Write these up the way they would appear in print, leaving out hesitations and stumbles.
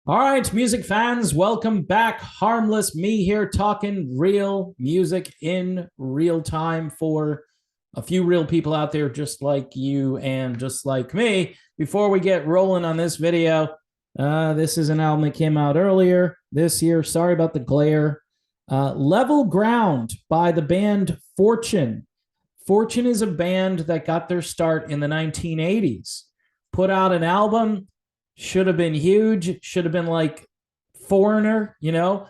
All right, music fans, welcome back. Harmless me here talking real music in real time for a few real people out there just like you and just like me. Before we get rolling on this video, this is an album that came out earlier this year. Sorry about the glare. Level Ground by the band Fortune. Fortune is a band that got their start in the 1980s, put out an album, should have been huge, should have been like Foreigner. But,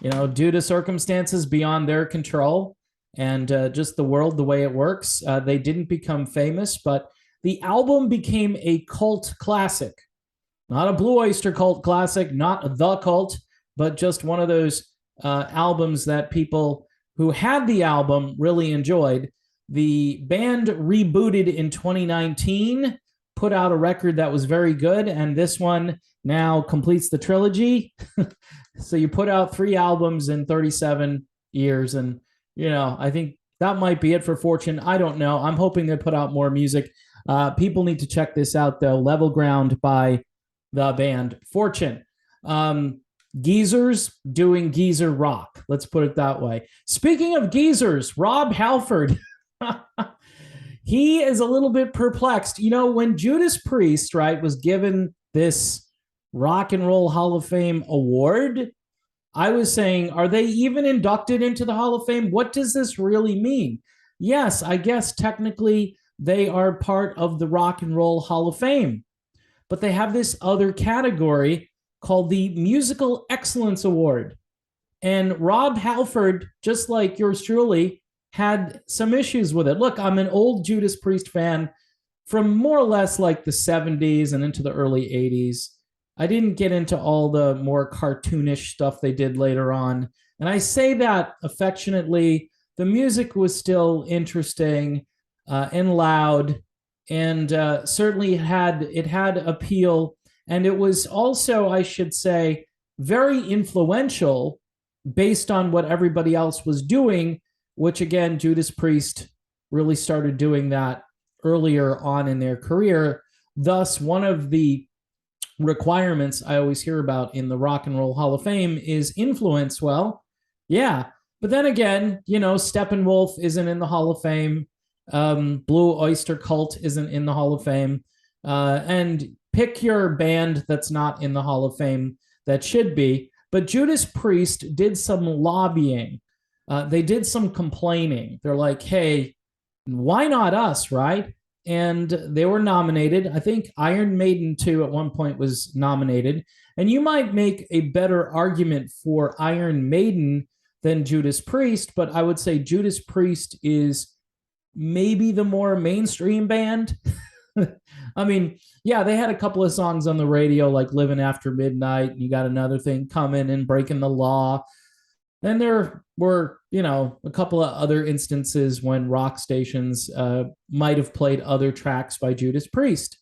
due to circumstances beyond their control and just the world, the way it works, they didn't become famous, but the album became a cult classic. Not a Blue Oyster Cult classic, not the cult, but just one of those albums that people who had the album really enjoyed. The band rebooted in 2019, put out a record that was very good, and this one now completes the trilogy. So you put out 3 albums in 37 years, and I think that might be it for Fortune. I don't know. I'm hoping they put out more music. People need to check this out, though. Level Ground by the band Fortune. Geezers doing geezer rock. Let's put it that way. Speaking of geezers, Rob Halford. He is a little bit perplexed. When Judas Priest, right, was given this Rock and Roll Hall of Fame award, I was saying, are they even inducted into the Hall of Fame? What does this really mean? Yes, I guess technically they are part of the Rock and Roll Hall of Fame, but they have this other category called the Musical Excellence Award. And Rob Halford, just like yours truly, had some issues with it. Look, I'm an old Judas Priest fan from more or less like the 70s and into the early 80s. I didn't get into all the more cartoonish stuff they did later on. And I say that affectionately. The music was still interesting and loud, and certainly it had appeal. And it was also, I should say, very influential based on what everybody else was doing, which again, Judas Priest really started doing that earlier on in their career. Thus, one of the requirements I always hear about in the Rock and Roll Hall of Fame is influence. Well, yeah. But then again, Steppenwolf isn't in the Hall of Fame. Blue Oyster Cult isn't in the Hall of Fame. And pick your band that's not in the Hall of Fame that should be. But Judas Priest did some lobbying. They did some complaining. They're like, hey, why not us, right? And they were nominated. I think Iron Maiden, too, at one point was nominated. And you might make a better argument for Iron Maiden than Judas Priest, but I would say Judas Priest is maybe the more mainstream band. I mean, yeah, they had a couple of songs on the radio like Living After Midnight, and you got another thing coming and Breaking the Law. Then there were, a couple of other instances when rock stations might have played other tracks by Judas Priest.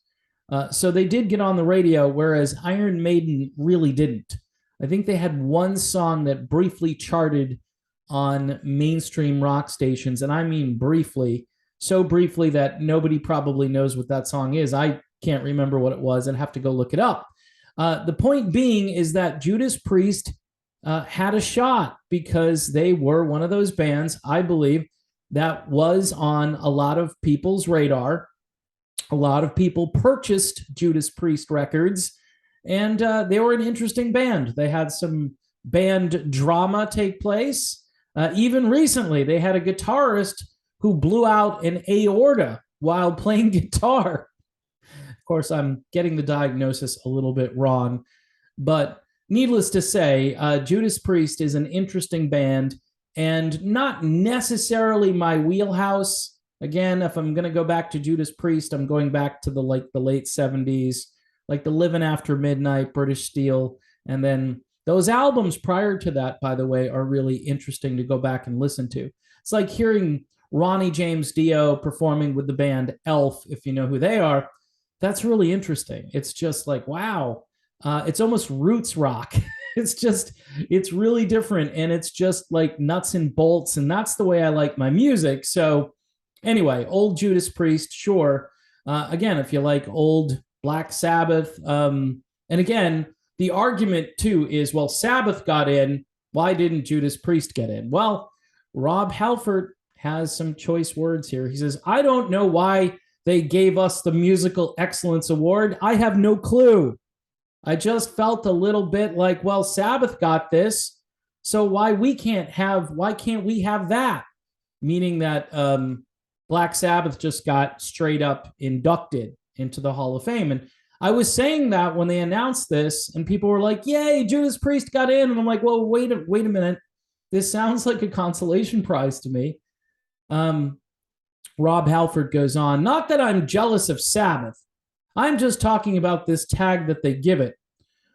So they did get on the radio, whereas Iron Maiden really didn't. I think they had one song that briefly charted on mainstream rock stations, and I mean briefly, so briefly that nobody probably knows what that song is. I can't remember what it was and have to go look it up. The point being is that Judas Priest had a shot because they were one of those bands, I believe, that was on a lot of people's radar. A lot of people purchased Judas Priest records, and they were an interesting band. They had some band drama take place. Even recently, they had a guitarist who blew out an aorta while playing guitar. Of course, I'm getting the diagnosis a little bit wrong, but needless to say, Judas Priest is an interesting band and not necessarily my wheelhouse. Again, if I'm going to go back to Judas Priest, I'm going back to the late 70s, like the Living After Midnight, British Steel, and then those albums prior to that, by the way, are really interesting to go back and listen to. It's like hearing Ronnie James Dio performing with the band Elf, if you know who they are. That's really interesting. It's just like, wow. It's almost roots rock. It's really different. And it's just like nuts and bolts. And that's the way I like my music. So anyway, old Judas Priest, sure. Again, if you like old Black Sabbath. And again, the argument too is, well, Sabbath got in. Why didn't Judas Priest get in? Well, Rob Halford has some choice words here. He says, I don't know why they gave us the Musical Excellence Award. I have no clue. I just felt a little bit like, well, Sabbath got this, so why can't we have that? Meaning that Black Sabbath just got straight up inducted into the Hall of Fame. And I was saying that when they announced this, and people were like, yay, Judas Priest got in. And I'm like, well, wait a minute. This sounds like a consolation prize to me. Rob Halford goes on, not that I'm jealous of Sabbath. I'm just talking about this tag that they give it.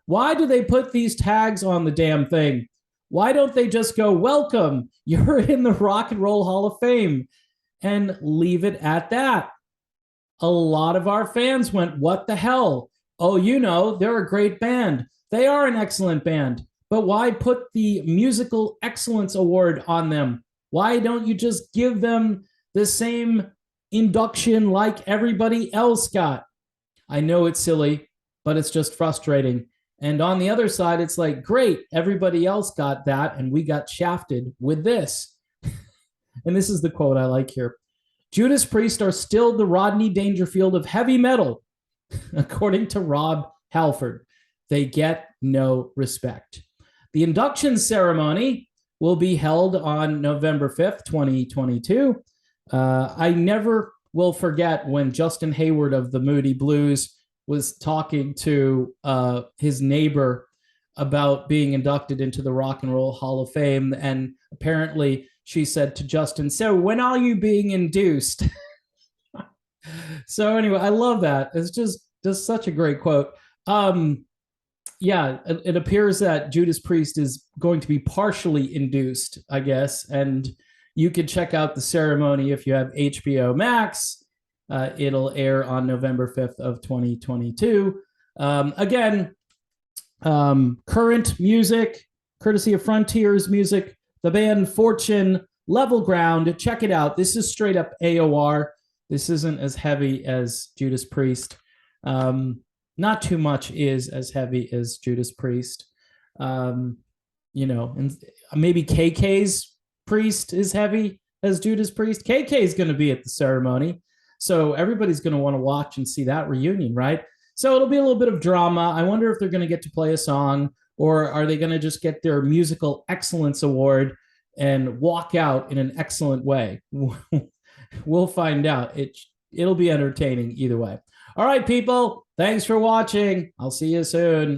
Why do they put these tags on the damn thing? Why don't they just go, welcome, you're in the Rock and Roll Hall of Fame, and leave it at that? A lot of our fans went, what the hell? Oh, they're a great band. They are an excellent band. But why put the Musical Excellence Award on them? Why don't you just give them the same induction like everybody else got? I know it's silly, but it's just frustrating. And on the other side, it's like, great, everybody else got that, and we got shafted with this. And this is the quote I like here. Judas Priest are still the Rodney Dangerfield of heavy metal, according to Rob Halford. They get no respect. The induction ceremony will be held on November 5th, 2022. I never will forget when Justin Hayward of the Moody Blues was talking to his neighbor about being inducted into the Rock and Roll Hall of Fame. And apparently she said to Justin, so when are you being induced? So anyway, I love that. It's just such a great quote. Yeah, it appears that Judas Priest is going to be partially induced, I guess. And you can check out the ceremony if you have HBO Max. It'll air on November 5th of 2022. Again, current music, courtesy of Frontiers Music, the band Fortune, Level Ground. Check it out. This is straight up AOR. This isn't as heavy as Judas Priest. Not too much is as heavy as Judas Priest. And maybe KK's Priest is heavy as Judas Priest. KK is going to be at the ceremony. So everybody's going to want to watch and see that reunion, right? So it'll be a little bit of drama. I wonder if they're going to get to play a song, or are they going to just get their Musical Excellence Award and walk out in an excellent way? We'll find out. It'll be entertaining either way. All right, people. Thanks for watching. I'll see you soon.